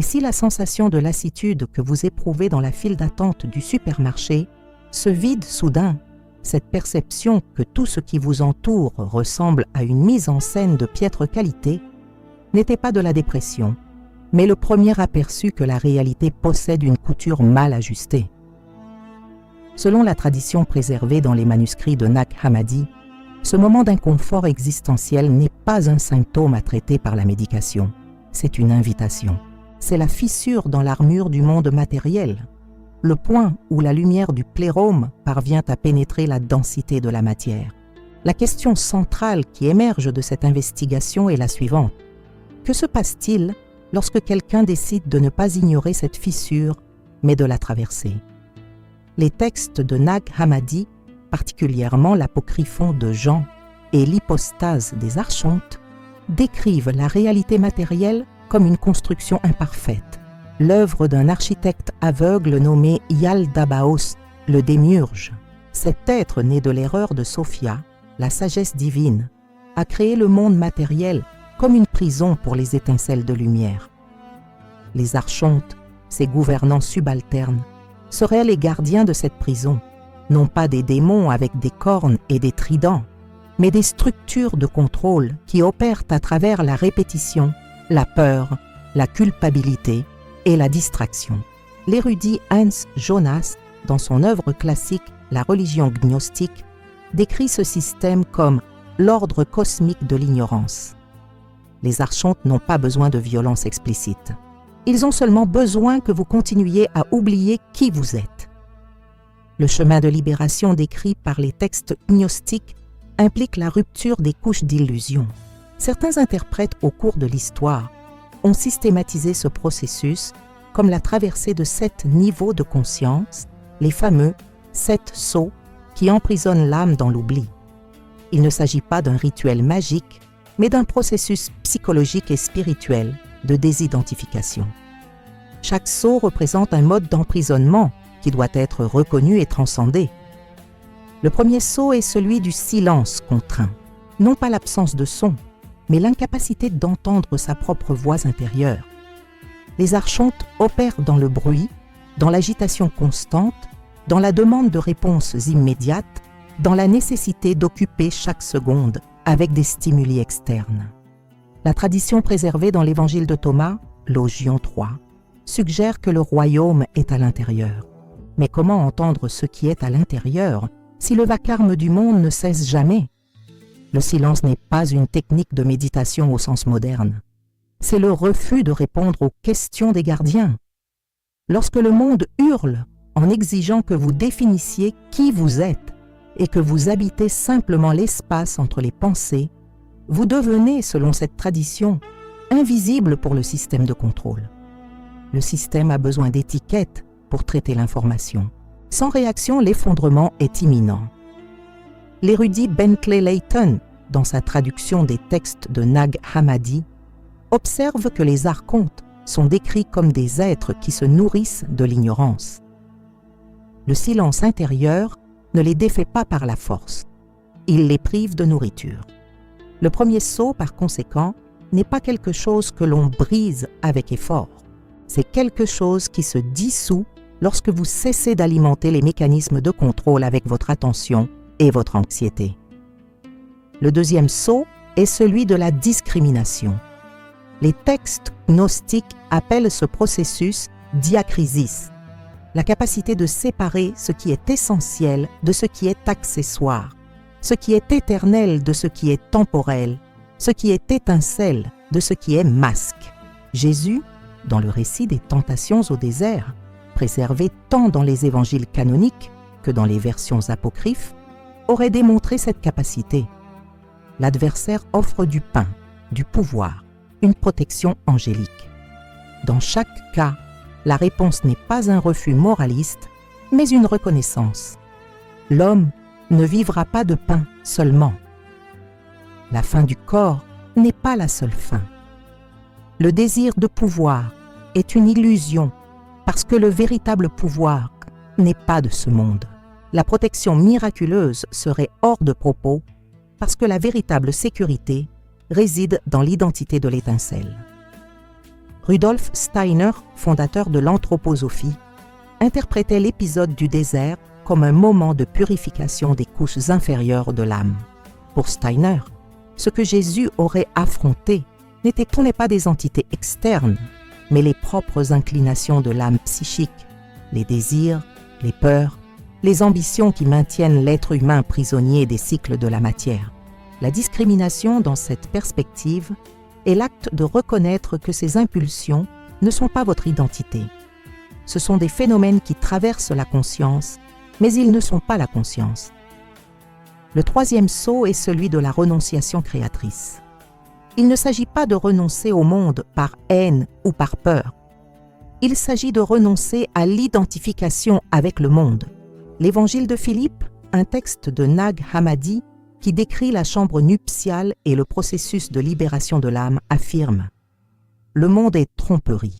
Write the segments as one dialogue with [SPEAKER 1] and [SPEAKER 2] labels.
[SPEAKER 1] Et si la sensation de lassitude que vous éprouvez dans la file d'attente du supermarché se vide soudain, cette perception que tout ce qui vous entoure ressemble à une mise en scène de piètre qualité, n'était pas de la dépression, mais le premier aperçu que la réalité possède une couture mal ajustée. Selon la tradition préservée dans les manuscrits de Nag Hammadi, ce moment d'inconfort existentiel n'est pas un symptôme à traiter par la médication, c'est une invitation. C'est la fissure dans l'armure du monde matériel, le point où la lumière du plérome parvient à pénétrer la densité de la matière. La question centrale qui émerge de cette investigation est la suivante. Que se passe-t-il lorsque quelqu'un décide de ne pas ignorer cette fissure, mais de la traverser? Les textes de Nag Hammadi, particulièrement l'apocryphon de Jean et l'hypostase des archontes, décrivent la réalité matérielle comme une construction imparfaite, l'œuvre d'un architecte aveugle nommé Yaldabaoth, le démiurge. Cet être né de l'erreur de Sophia, la sagesse divine, a créé le monde matériel comme une prison pour les étincelles de lumière. Les archontes, ces gouvernants subalternes, seraient les gardiens de cette prison, non pas des démons avec des cornes et des tridents, mais des structures de contrôle qui opèrent à travers la répétition, la peur, la culpabilité et la distraction. L'érudit Hans Jonas, dans son œuvre classique La religion gnostique, décrit ce système comme l'ordre cosmique de l'ignorance. Les archontes n'ont pas besoin de violence explicite. Ils ont seulement besoin que vous continuiez à oublier qui vous êtes. Le chemin de libération décrit par les textes gnostiques implique la rupture des couches d'illusion. Certains interprètes au cours de l'histoire ont systématisé ce processus comme la traversée de 7 niveaux de conscience, les fameux 7 sceaux qui emprisonnent l'âme dans l'oubli. Il ne s'agit pas d'un rituel magique, mais d'un processus psychologique et spirituel de désidentification. Chaque sceau représente un mode d'emprisonnement qui doit être reconnu et transcendé. Le premier sceau est celui du silence contraint, non pas l'absence de son, mais l'incapacité d'entendre sa propre voix intérieure. Les archontes opèrent dans le bruit, dans l'agitation constante, dans la demande de réponses immédiates, dans la nécessité d'occuper chaque seconde avec des stimuli externes. La tradition préservée dans l'évangile de Thomas, Logion 3, suggère que le royaume est à l'intérieur. Mais comment entendre ce qui est à l'intérieur si le vacarme du monde ne cesse jamais? Le silence n'est pas une technique de méditation au sens moderne. C'est le refus de répondre aux questions des gardiens. Lorsque le monde hurle en exigeant que vous définissiez qui vous êtes et que vous habitez simplement l'espace entre les pensées, vous devenez, selon cette tradition, invisible pour le système de contrôle. Le système a besoin d'étiquettes pour traiter l'information. Sans réaction, l'effondrement est imminent. L'érudit Bentley Layton, dans sa traduction des textes de Nag Hammadi, observe que les archontes sont décrits comme des êtres qui se nourrissent de l'ignorance. Le silence intérieur ne les défait pas par la force. Il les prive de nourriture. Le premier sceau, par conséquent, n'est pas quelque chose que l'on brise avec effort. C'est quelque chose qui se dissout lorsque vous cessez d'alimenter les mécanismes de contrôle avec votre attention et votre anxiété. Le deuxième sceau est celui de la discrimination. Les textes gnostiques appellent ce processus diacrisis, la capacité de séparer ce qui est essentiel de ce qui est accessoire, ce qui est éternel de ce qui est temporel, ce qui est étincelle de ce qui est masque. Jésus, dans le récit des tentations au désert, préservé tant dans les évangiles canoniques que dans les versions apocryphes, aurait démontré cette capacité. L'adversaire offre du pain, du pouvoir, une protection angélique. Dans chaque cas, la réponse n'est pas un refus moraliste, mais une reconnaissance. L'homme ne vivra pas de pain seulement. La faim du corps n'est pas la seule faim. Le désir de pouvoir est une illusion parce que le véritable pouvoir n'est pas de ce monde. La protection miraculeuse serait hors de propos parce que la véritable sécurité réside dans l'identité de l'étincelle. Rudolf Steiner, fondateur de l'anthroposophie, interprétait l'épisode du désert comme un moment de purification des couches inférieures de l'âme. Pour Steiner, ce que Jésus aurait affronté n'était pas des entités externes, mais les propres inclinations de l'âme psychique, les désirs, les peurs, les ambitions qui maintiennent l'être humain prisonnier des cycles de la matière. La discrimination dans cette perspective est l'acte de reconnaître que ces impulsions ne sont pas votre identité. Ce sont des phénomènes qui traversent la conscience, mais ils ne sont pas la conscience. Le troisième saut est celui de la renonciation créatrice. Il ne s'agit pas de renoncer au monde par haine ou par peur. Il s'agit de renoncer à l'identification avec le monde. L'Évangile de Philippe, un texte de Nag Hammadi qui décrit la chambre nuptiale et le processus de libération de l'âme, affirme « Le monde est tromperie.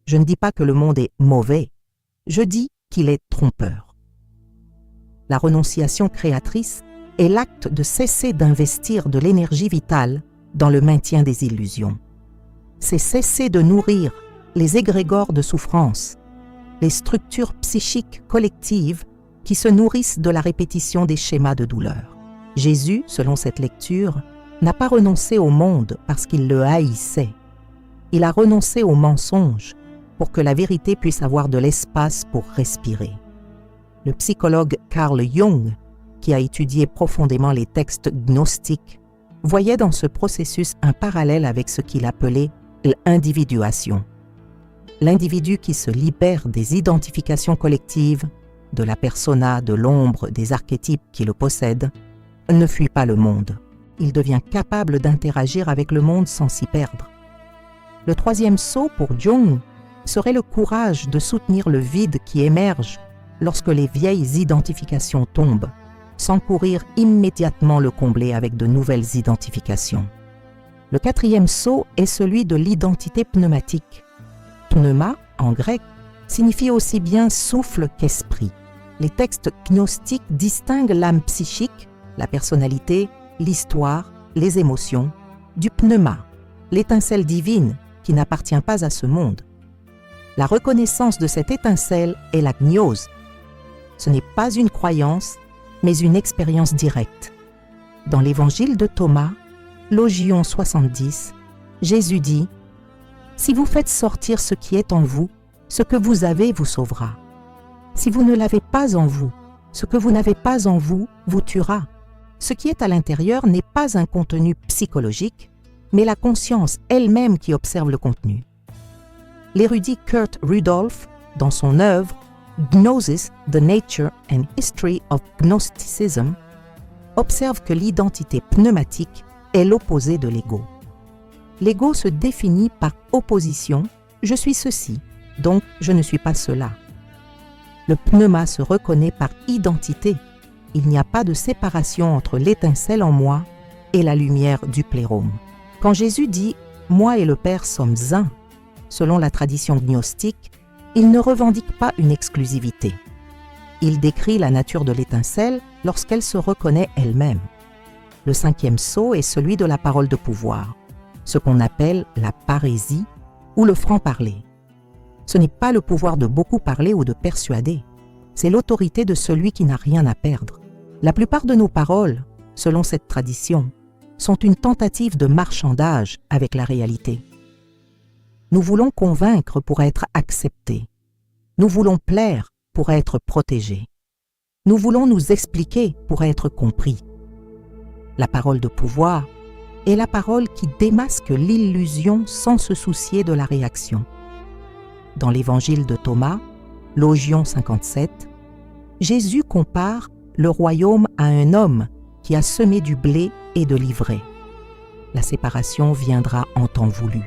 [SPEAKER 1] Je ne dis pas que le monde est mauvais, je dis qu'il est trompeur. » La renonciation créatrice est l'acte de cesser d'investir de l'énergie vitale dans le maintien des illusions. C'est cesser de nourrir les égrégores de souffrance, les structures psychiques collectives qui se nourrissent de la répétition des schémas de douleur. Jésus, selon cette lecture, n'a pas renoncé au monde parce qu'il le haïssait. Il a renoncé au mensonge pour que la vérité puisse avoir de l'espace pour respirer. Le psychologue Carl Jung, qui a étudié profondément les textes gnostiques, voyait dans ce processus un parallèle avec ce qu'il appelait l'individuation. L'individu qui se libère des identifications collectives, de la persona, de l'ombre, des archétypes qui le possèdent, ne fuit pas le monde. Il devient capable d'interagir avec le monde sans s'y perdre. Le troisième saut pour Jung serait le courage de soutenir le vide qui émerge lorsque les vieilles identifications tombent, sans courir immédiatement le combler avec de nouvelles identifications. Le quatrième saut est celui de l'identité pneumatique. Pneuma, en grec, signifie aussi bien souffle qu'esprit. Les textes gnostiques distinguent l'âme psychique, la personnalité, l'histoire, les émotions, du pneuma, l'étincelle divine qui n'appartient pas à ce monde. La reconnaissance de cette étincelle est la gnose. Ce n'est pas une croyance, mais une expérience directe. Dans l'évangile de Thomas, Logion 70, Jésus dit « Si vous faites sortir ce qui est en vous, ce que vous avez vous sauvera. Si vous ne l'avez pas en vous, ce que vous n'avez pas en vous vous tuera. Ce qui est à l'intérieur n'est pas un contenu psychologique, mais la conscience elle-même qui observe le contenu. » L'érudit Kurt Rudolph, dans son œuvre Gnosis, The Nature and History of Gnosticism, observe que l'identité pneumatique est l'opposé de l'ego. L'ego se définit par opposition « je suis ceci, donc je ne suis pas cela ». Le pneuma se reconnaît par identité. Il n'y a pas de séparation entre l'étincelle en moi et la lumière du plérôme. Quand Jésus dit « moi et le Père sommes un », selon la tradition gnostique, il ne revendique pas une exclusivité. Il décrit la nature de l'étincelle lorsqu'elle se reconnaît elle-même. Le cinquième saut est celui de la parole de pouvoir, ce qu'on appelle la parésie ou le franc-parler. Ce n'est pas le pouvoir de beaucoup parler ou de persuader, c'est l'autorité de celui qui n'a rien à perdre. La plupart de nos paroles, selon cette tradition, sont une tentative de marchandage avec la réalité. Nous voulons convaincre pour être acceptés. Nous voulons plaire pour être protégés. Nous voulons nous expliquer pour être compris. La parole de pouvoir est la parole qui démasque l'illusion sans se soucier de la réaction. Dans l'évangile de Thomas, Logion 57, Jésus compare le royaume à un homme qui a semé du blé et de l'ivraie. La séparation viendra en temps voulu.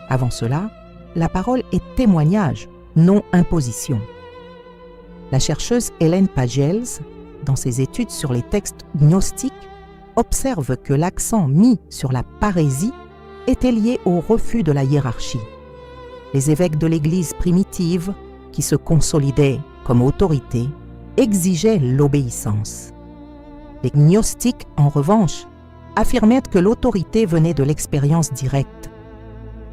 [SPEAKER 1] Avant cela, la parole est témoignage, non imposition. La chercheuse Hélène Pagels, dans ses études sur les textes gnostiques, observe que l'accent mis sur la parésie était lié au refus de la hiérarchie. Les évêques de l'Église primitive, qui se consolidaient comme autorité, exigeaient l'obéissance. Les gnostiques, en revanche, affirmaient que l'autorité venait de l'expérience directe.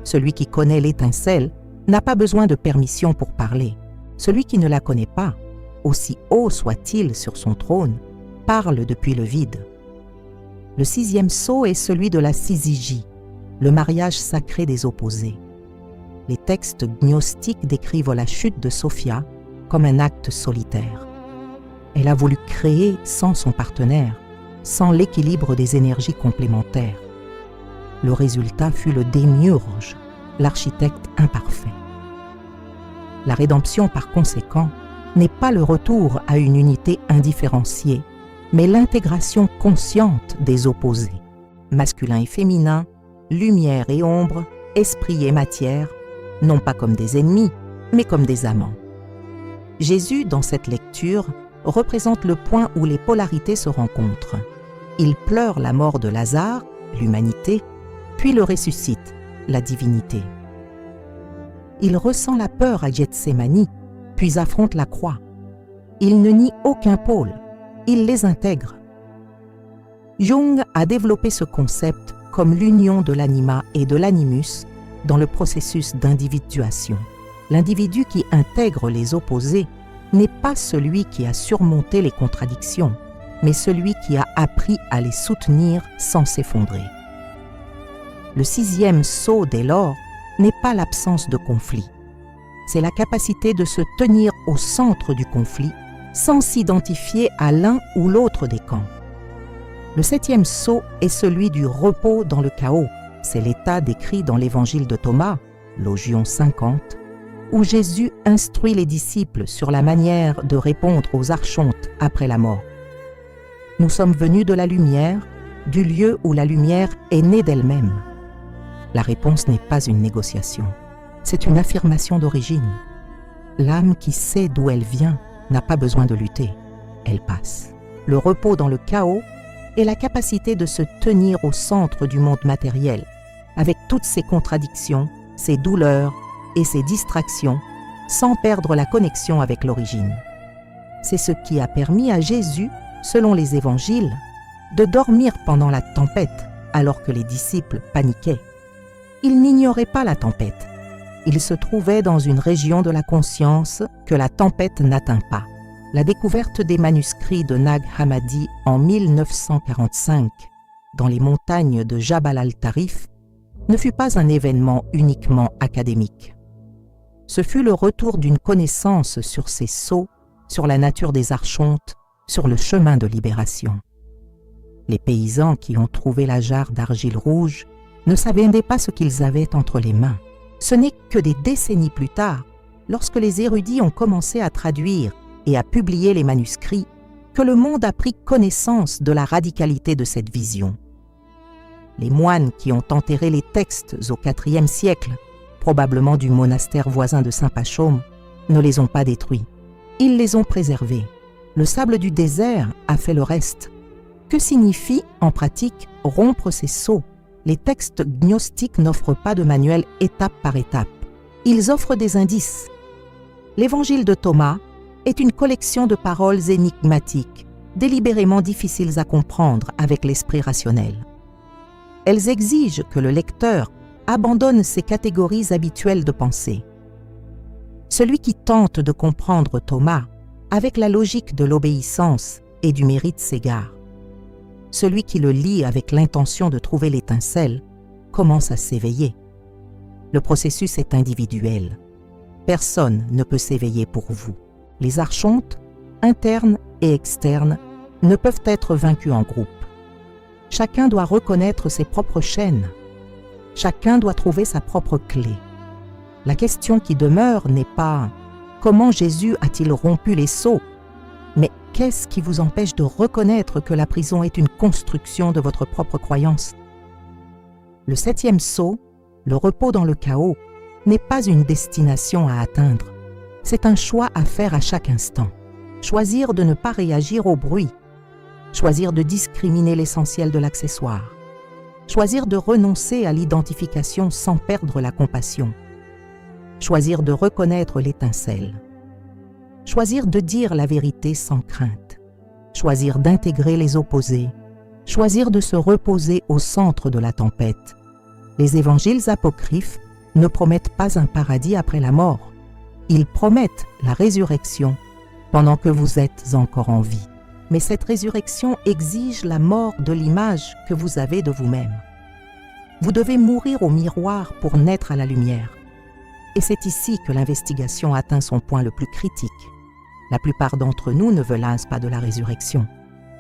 [SPEAKER 1] Celui qui connaît l'étincelle n'a pas besoin de permission pour parler. Celui qui ne la connaît pas, aussi haut soit-il sur son trône, parle depuis le vide. Le 6e sceau est celui de la syzygie, le mariage sacré des opposés. Les textes gnostiques décrivent la chute de Sophia comme un acte solitaire. Elle a voulu créer sans son partenaire, sans l'équilibre des énergies complémentaires. Le résultat fut le démiurge, l'architecte imparfait. La rédemption, par conséquent, n'est pas le retour à une unité indifférenciée, mais l'intégration consciente des opposés, masculin et féminin, lumière et ombre, esprit et matière, non pas comme des ennemis, mais comme des amants. Jésus, dans cette lecture, représente le point où les polarités se rencontrent. Il pleure la mort de Lazare, l'humanité, puis le ressuscite, la divinité. Il ressent la peur à Gethsémani, puis affronte la croix. Il ne nie aucun pôle, il les intègre. Jung a développé ce concept comme l'union de l'anima et de l'animus dans le processus d'individuation. L'individu qui intègre les opposés n'est pas celui qui a surmonté les contradictions, mais celui qui a appris à les soutenir sans s'effondrer. Le 6e sceau, dès lors, n'est pas l'absence de conflit. C'est la capacité de se tenir au centre du conflit sans s'identifier à l'un ou l'autre des camps. Le 7e sceau est celui du repos dans le chaos. C'est l'état décrit dans l'évangile de Thomas, Logion 50, où Jésus instruit les disciples sur la manière de répondre aux archontes après la mort. Nous sommes venus de la lumière, du lieu où la lumière est née d'elle-même. La réponse n'est pas une négociation, c'est une affirmation d'origine. L'âme qui sait d'où elle vient n'a pas besoin de lutter, elle passe. Le repos dans le chaos est la capacité de se tenir au centre du monde matériel, avec toutes ses contradictions, ses douleurs et ses distractions, sans perdre la connexion avec l'origine. C'est ce qui a permis à Jésus, selon les évangiles, de dormir pendant la tempête, alors que les disciples paniquaient. Il n'ignorait pas la tempête. Il se trouvait dans une région de la conscience que la tempête n'atteint pas. La découverte des manuscrits de Nag Hammadi en 1945 dans les montagnes de Jabal al-Tarif ne fut pas un événement uniquement académique. Ce fut le retour d'une connaissance sur ces sceaux, sur la nature des archontes, sur le chemin de libération. Les paysans qui ont trouvé la jarre d'argile rouge ne savaient pas ce qu'ils avaient entre les mains. Ce n'est que des décennies plus tard, lorsque les érudits ont commencé à traduire et à publier les manuscrits, que le monde a pris connaissance de la radicalité de cette vision. Les moines qui ont enterré les textes au IVe siècle, probablement du monastère voisin de Saint-Pachaume, ne les ont pas détruits. Ils les ont préservés. Le sable du désert a fait le reste. Que signifie, en pratique, rompre ces sceaux? Les textes gnostiques n'offrent pas de manuel étape par étape. Ils offrent des indices. L'évangile de Thomas est une collection de paroles énigmatiques, délibérément difficiles à comprendre avec l'esprit rationnel. Elles exigent que le lecteur abandonne ses catégories habituelles de pensée. Celui qui tente de comprendre Thomas avec la logique de l'obéissance et du mérite s'égare. Celui qui le lit avec l'intention de trouver l'étincelle commence à s'éveiller. Le processus est individuel. Personne ne peut s'éveiller pour vous. Les archontes, internes et externes, ne peuvent être vaincus en groupe. Chacun doit reconnaître ses propres chaînes. Chacun doit trouver sa propre clé. La question qui demeure n'est pas « Comment Jésus a-t-il rompu les sceaux ?» mais « Qu'est-ce qui vous empêche de reconnaître que la prison est une construction de votre propre croyance ?» Le 7e sceau, le repos dans le chaos, n'est pas une destination à atteindre. C'est un choix à faire à chaque instant. Choisir de ne pas réagir au bruit. Choisir de discriminer l'essentiel de l'accessoire. Choisir de renoncer à l'identification sans perdre la compassion. Choisir de reconnaître l'étincelle. Choisir de dire la vérité sans crainte. Choisir d'intégrer les opposés. Choisir de se reposer au centre de la tempête. Les évangiles apocryphes ne promettent pas un paradis après la mort. Ils promettent la résurrection pendant que vous êtes encore en vie. Mais cette résurrection exige la mort de l'image que vous avez de vous-même. Vous devez mourir au miroir pour naître à la lumière. Et c'est ici que l'investigation atteint son point le plus critique. La plupart d'entre nous ne veulent pas de la résurrection.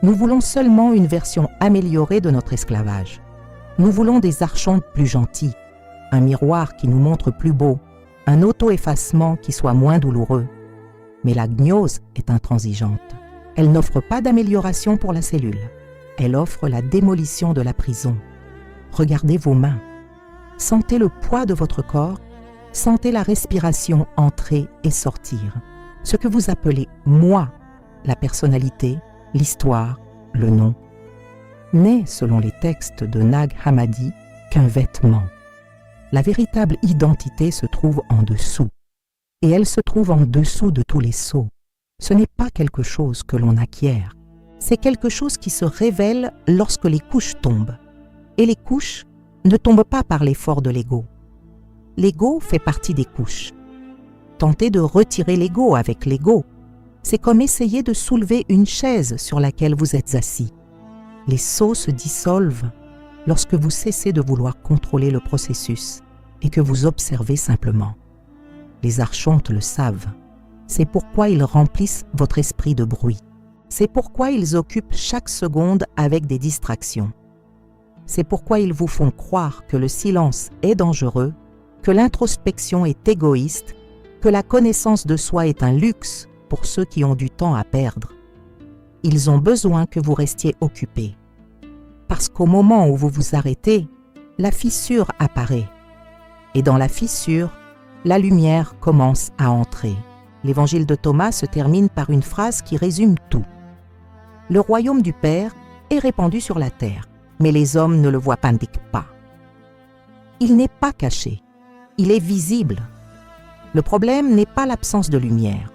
[SPEAKER 1] Nous voulons seulement une version améliorée de notre esclavage. Nous voulons des archontes plus gentils, un miroir qui nous montre plus beau, un auto-effacement qui soit moins douloureux. Mais la gnose est intransigeante. Elle n'offre pas d'amélioration pour la cellule. Elle offre la démolition de la prison. Regardez vos mains. Sentez le poids de votre corps. Sentez la respiration entrer et sortir. Ce que vous appelez « moi », la personnalité, l'histoire, le nom, n'est, selon les textes de Nag Hammadi, qu'un vêtement. La véritable identité se trouve en dessous. Et elle se trouve en dessous de tous les sceaux. Ce n'est pas quelque chose que l'on acquiert. C'est quelque chose qui se révèle lorsque les couches tombent. Et les couches ne tombent pas par l'effort de l'ego. L'ego fait partie des couches. Tenter de retirer l'ego avec l'ego, c'est comme essayer de soulever une chaise sur laquelle vous êtes assis. Les sceaux se dissolvent lorsque vous cessez de vouloir contrôler le processus et que vous observez simplement. Les archontes le savent. C'est pourquoi ils remplissent votre esprit de bruit. C'est pourquoi ils occupent chaque seconde avec des distractions. C'est pourquoi ils vous font croire que le silence est dangereux, que l'introspection est égoïste, que la connaissance de soi est un luxe pour ceux qui ont du temps à perdre. Ils ont besoin que vous restiez occupé. Parce qu'au moment où vous vous arrêtez, la fissure apparaît. Et dans la fissure, la lumière commence à entrer. L'évangile de Thomas se termine par une phrase qui résume tout. Le royaume du Père est répandu sur la terre, mais les hommes ne le voient pas. Il n'est pas caché, il est visible. Le problème n'est pas l'absence de lumière,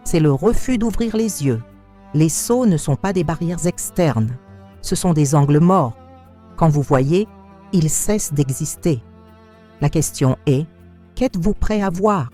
[SPEAKER 1] c'est le refus d'ouvrir les yeux. Les sceaux ne sont pas des barrières externes, ce sont des angles morts. Quand vous voyez, ils cessent d'exister. La question est, qu'êtes-vous prêt à voir ?